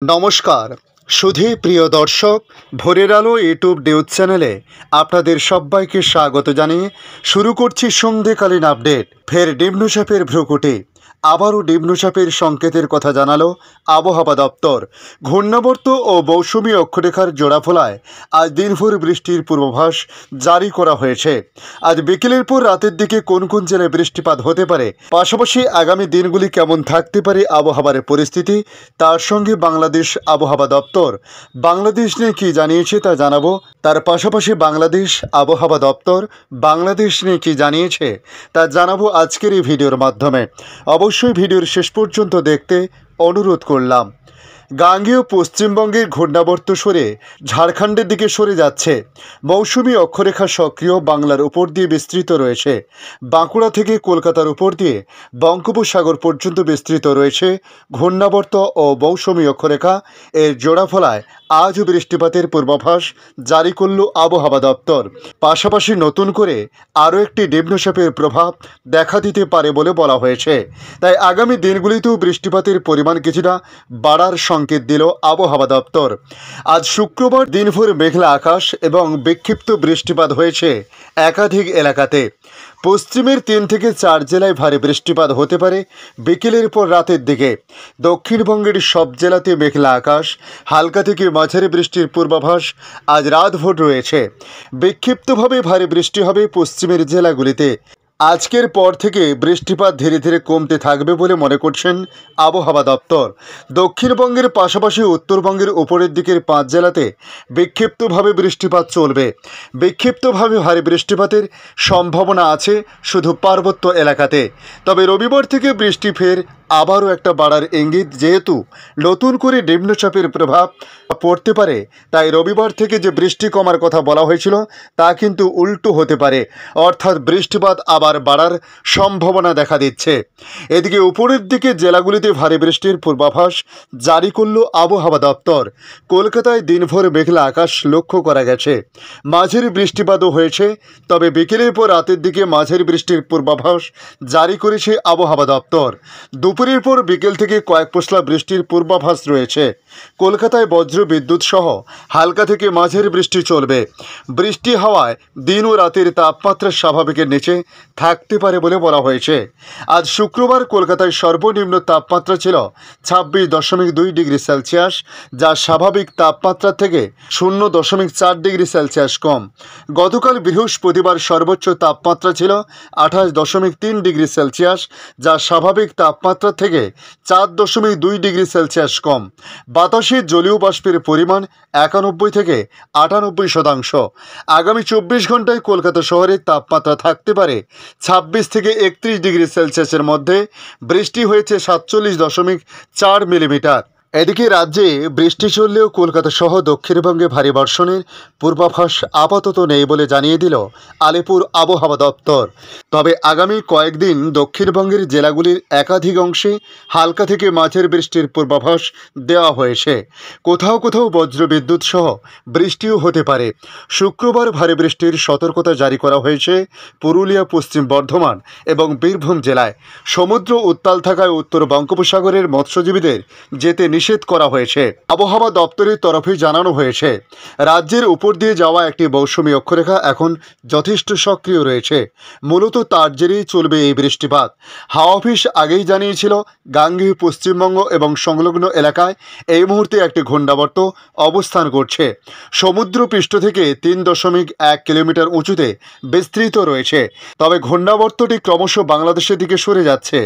নমস্কার সুধী প্রিয় দর্শক, ভোরের আলো ইউটিউব নিউজ চ্যানেলে আপনাদের সবাইকে স্বাগত জানিয়ে শুরু করছি সন্ধ্যেকালীন আপডেট। ফের নিম্নচাপের ভ্রুকুটি, আবারও নিম্নচাপের সংকেতের কথা জানালো আবহাওয়া দপ্তর। ঘূর্ণাবর্ত ও মৌসুমী অক্ষরেখার জোড়াফলায় আজ দিনভর বৃষ্টির পূর্বাভাস জারি করা হয়েছে। আজ বিকেলের পর রাতের দিকে কোন কোন জেলায় বৃষ্টিপাত হতে পারে, পাশাপাশি আগামী দিনগুলি কেমন থাকতে পারে আবহাওয়ার পরিস্থিতি, তার সঙ্গে বাংলাদেশ আবহাওয়া দপ্তর বাংলাদেশ নিয়ে কী জানিয়েছে তা জানাবো। তার পাশাপাশি বাংলাদেশ আবহাওয়া দপ্তর বাংলাদেশ নিয়ে কী জানিয়েছে তা জানাবো আজকের এই ভিডিওর মাধ্যমে। অবশ্যই ভিডিওর শেষ পর্যন্ত দেখতে অনুরোধ করলাম। গাঙ্গেয় পশ্চিমবঙ্গের ঘূর্ণাবর্ত সরে ঝাড়খণ্ডের দিকে সরে যাচ্ছে। মৌসুমী অক্ষরেখা সক্রিয় বাংলার উপর দিয়ে বিস্তৃত রয়েছে। বাঁকুড়া থেকে কলকাতার উপর দিয়ে বঙ্গোপসাগর পর্যন্ত বিস্তৃত রয়েছে ঘূর্ণাবর্ত ও মৌসুমী অক্ষরেখা। এর জোড়াফলায় আজও বৃষ্টিপাতের পূর্বাভাস জারি করল আবহাওয়া দপ্তর। পাশাপাশি নতুন করে আরও একটি নিম্নচাপের প্রভাব দেখা দিতে পারে বলে বলা হয়েছে। তাই আগামী দিনগুলিতেও বৃষ্টিপাতের পরিমাণ কিছুটা বাড়ার সংকেত দিল আবহাওয়া দপ্তর। আজ শুক্রবার দিনভর মেঘলা আকাশ এবং বিক্ষিপ্ত বৃষ্টিপাত হয়েছে একাধিক এলাকাতে। পশ্চিমের 3 থেকে 4 জেলায় ভারী বৃষ্টিপাত হতে পারে বিকেলের পর রাতের দিকে। দক্ষিণবঙ্গের সব জেলাতে মেঘলা আকাশ, হালকা থেকে মাঝারি বৃষ্টির পূর্বাভাস আজ রাতভর রয়েছে। বিক্ষিপ্তভাবে ভারী বৃষ্টি হবে পশ্চিমের জেলাগুলিতে। আজকের পর থেকে বৃষ্টিপাত ধীরে ধীরে কমতে থাকবে বলে মনে করছেন আবহাওয়া দপ্তর। দক্ষিণবঙ্গের পাশাপাশি উত্তরবঙ্গের উপরের দিকের 5 জেলাতে বিক্ষিপ্তভাবে বৃষ্টিপাত চলবে। বিক্ষিপ্তভাবে ভারী বৃষ্টিপাতের সম্ভাবনা আছে শুধু পার্বত্য এলাকাতে। তবে রবিবার থেকে বৃষ্টি ফের আবারও একটা বাড়ার ইঙ্গিত, যেহেতু নতুন করে নিম্নচাপের প্রভাব পড়তে পারে। তাই রবিবার থেকে যে বৃষ্টি কমার কথা বলা হয়েছিল তা কিন্তু উল্টো হতে পারে, অর্থাৎ বৃষ্টিপাত আবার বাড়ার সম্ভাবনা দেখা দিচ্ছে। এদিকে উপরের দিকে জেলাগুলিতে ভারী বৃষ্টির পূর্বাভাস জারি করল আবহাওয়া দপ্তর। কলকাতায় দিনভর মেঘলা আকাশ লক্ষ্য করা গেছে। মাঝারি বৃষ্টিপাতও হয়েছে, তবে বিকেলের পর রাতের দিকে মাঝারি বৃষ্টির পূর্বাভাস জারি করেছে আবহাওয়া দপ্তর। দুপুরের পর বিকেল থেকে কয়েক পশলা বৃষ্টির পূর্বাভাস রয়েছে। কলকাতায় বজ্র বিদ্যুৎ সহ হালকা থেকে মাঝারি বৃষ্টি চলবে। বৃষ্টি হওয়ায় দিন ও রাতের তাপমাত্রা স্বাভাবিকের নিচে থাকতে পারে বলে বলা হয়েছে। আজ শুক্রবার কলকাতায় সর্বনিম্ন তাপমাত্রা ছিল 26.2 ডিগ্রি সেলসিয়াস, যা স্বাভাবিক তাপমাত্রা থেকে 0.4 ডিগ্রি সেলসিয়াস কম। গতকাল বৃহস্পতিবার সর্বোচ্চ তাপমাত্রা ছিল 28.3 ডিগ্রি সেলসিয়াস, যা স্বাভাবিক তাপমাত্রা থেকে 4.2 ডিগ্রি সেলসিয়াস কম। বাতাসে জলীয় বাষ্পের পরিমাণ 91 থেকে 98%। আগামী 24 ঘন্টায় কলকাতা শহরের তাপমাত্রা থাকতে পারে 26 থেকে 31 ডিগ্রি সেলসিয়াসের মধ্যে। বৃষ্টি হয়েছে 47.4 মিলিমিটার। এদিকে রাজ্যে বৃষ্টি চললেও কলকাতা সহ দক্ষিণবঙ্গে ভারী বর্ষণের পূর্বাভাস আপাতত নেই বলে জানিয়ে দিল আলিপুর আবহাওয়া দপ্তর। তবে আগামী কয়েকদিন দক্ষিণবঙ্গের জেলাগুলির একাধিক অংশে হালকা থেকে মাঝারি বৃষ্টির পূর্বাভাস দেওয়া হয়েছে। কোথাও কোথাও বজ্রবিদ্যুৎ সহ বৃষ্টিও হতে পারে। শুক্রবার ভারী বৃষ্টির সতর্কতা জারি করা হয়েছে পুরুলিয়া, পশ্চিম বর্ধমান এবং বীরভূম জেলায়। সমুদ্র উত্তাল থাকায় উত্তর বঙ্গোপসাগরের মৎস্যজীবীদের যেতে নিষেধ করা হয়েছে। আবহাওয়া দপ্তরের তরফে জানানো হয়েছে, রাজ্যের উপর দিয়ে যাওয়া একটি মৌসুমী অক্ষরেখা এখন যথেষ্ট সক্রিয় রয়েছে। মূলত তার জেরেই চলবে এই বৃষ্টিপাত। হাওয়া অফিস আগেই জানিয়েছিল গাঙ্গেয় পশ্চিমবঙ্গ এবং সংলগ্ন এলাকায় এই মুহূর্তে একটি ঘূর্ণাবর্ত অবস্থান করছে। সমুদ্রপৃষ্ঠ থেকে 3.1 কিলোমিটার উঁচুতে বিস্তৃত রয়েছে। তবে ঘূর্ণাবর্তটি ক্রমশ বাংলাদেশের দিকে সরে যাচ্ছে।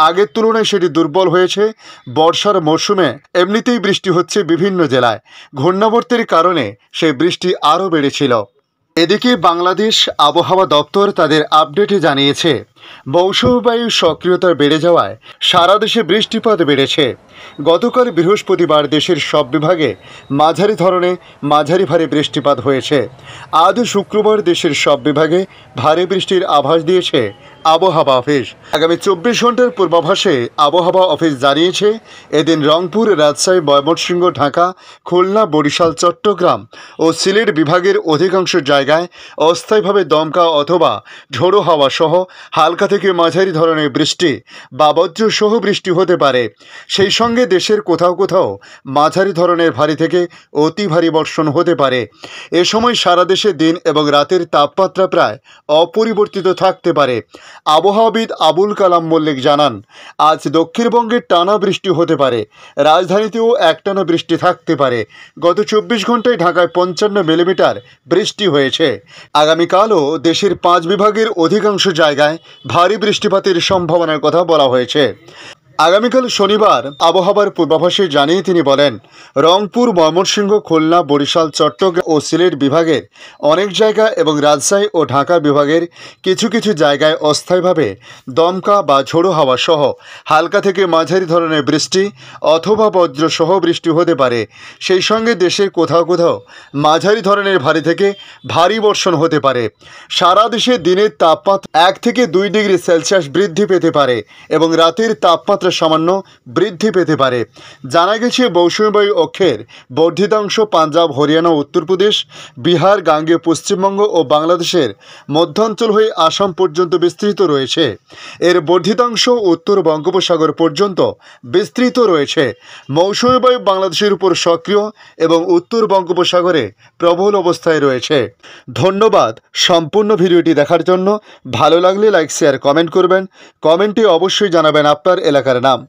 আগের তুলনায় সেটি দুর্বল হয়েছে। বর্ষার মরশুমে এমনিতেই বৃষ্টি হচ্ছে বিভিন্ন জেলায়। ঘূর্ণাবর্তের কারণে সেই বৃষ্টি আরও বেড়েছিল। এদিকে বাংলাদেশ আবহাওয়া দপ্তর তাদের আপডেটে জানিয়েছে, মৌসুমী বায়ুর সক্রিয়তা বেড়ে যাওয়ায় সারা দেশে বৃষ্টিপাত বেড়েছে। গতকাল বৃহস্পতিবার দেশের সব বিভাগে মাঝারি ধরনে মাঝারি ভারী বৃষ্টিপাত হয়েছে। আজ শুক্রবার দেশের সব বিভাগে ভারী বৃষ্টির আভাস দিয়েছে আবহাওয়া অফিস। আগামী 24 ঘন্টার পূর্বাভাসে আবহাওয়া অফিস জানিয়েছে, এদিন রংপুর, রাজশাহী, ময়মনসিংহ, ঢাকা, খুলনা, বরিশাল, চট্টগ্রাম ও সিলেট বিভাগের অধিকাংশ জায়গায় অস্থায়ীভাবে দমকা অথবা ঝোড়ো হাওয়া সহ হালকা হালকা থেকে মাঝারি ধরনের বৃষ্টি বা বজ্রসহ বৃষ্টি হতে পারে। সেই সঙ্গে দেশের কোথাও কোথাও মাঝারি ধরনের ভারী থেকে অতি ভারী বর্ষণ হতে পারে। এ সময় সারা দেশে দিন এবং রাতের তাপমাত্রা প্রায় অপরিবর্তিত থাকতে পারে। আবহাওয়াবিদ আবুল কালাম মল্লিক জানান, আজ দক্ষিণবঙ্গে টানা বৃষ্টি হতে পারে। রাজধানীতেও একটানা বৃষ্টি থাকতে পারে। গত 24 ঘন্টায় ঢাকায় 55 মিলিমিটার বৃষ্টি হয়েছে। আগামীকালও দেশের 5 বিভাগের অধিকাংশ জায়গায় ভারী বৃষ্টিপাতের সম্ভাবনার কথা বলা হয়েছে। আগামীকাল শনিবার আবহাওয়ার পূর্বাভাসে জানিয়ে তিনি বলেন, রংপুর, ময়মনসিংহ, খুলনা, বরিশাল, চট্টগ্রাম ও সিলেট বিভাগের অনেক জায়গা এবং রাজশাহী ও ঢাকা বিভাগের কিছু কিছু জায়গায় অস্থায়ীভাবে দমকা বা ঝোড়ো হাওয়া সহ হালকা থেকে মাঝারি ধরনের বৃষ্টি অথবা বজ্রসহ বৃষ্টি হতে পারে। সেই সঙ্গে দেশের কোথাও কোথাও মাঝারি ধরনের ভারী থেকে ভারী বর্ষণ হতে পারে। সারা দেশে দিনের তাপমাত্রা 1 থেকে 2 ডিগ্রি সেলসিয়াস বৃদ্ধি পেতে পারে এবং রাতের তাপমাত্রা সামান্য বৃদ্ধি পেতে পারে। জানা গেছে, মৌসুমী বায়ু অক্ষের বর্ধিতাংশ পাঞ্জাব, হরিয়ানা, উত্তরপ্রদেশ, বিহার, গাঙ্গেয় পশ্চিমবঙ্গ ও বাংলাদেশের মধ্যাঞ্চল হয়ে আসাম পর্যন্ত বিস্তৃত রয়েছে। এর বর্ধিতাংশ উত্তর বঙ্গোপসাগর পর্যন্ত বিস্তৃত রয়েছে। মৌসুমী বায়ু বাংলাদেশের উপর সক্রিয় এবং উত্তর বঙ্গোপসাগরে প্রবল অবস্থায় রয়েছে। ধন্যবাদ সম্পূর্ণ ভিডিওটি দেখার জন্য। ভালো লাগলে লাইক, শেয়ার, কমেন্ট করবেন। কমেন্টে অবশ্যই জানাবেন আপনার এলাকার নাম।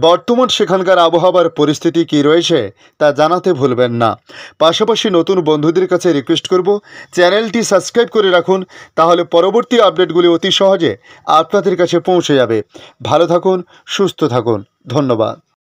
বর্তমান সেখানকার আবহাওয়ার পরিস্থিতি কী রয়েছে তা জানাতে ভুলবেন না। পাশাপাশি নতুন বন্ধুদের কাছে রিকোয়েস্ট করব, চ্যানেলটি সাবস্ক্রাইব করে রাখুন, তাহলে পরবর্তী আপডেটগুলি অতি সহজে আপনাদের কাছে পৌঁছে যাবে। ভালো থাকুন, সুস্থ থাকুন। ধন্যবাদ।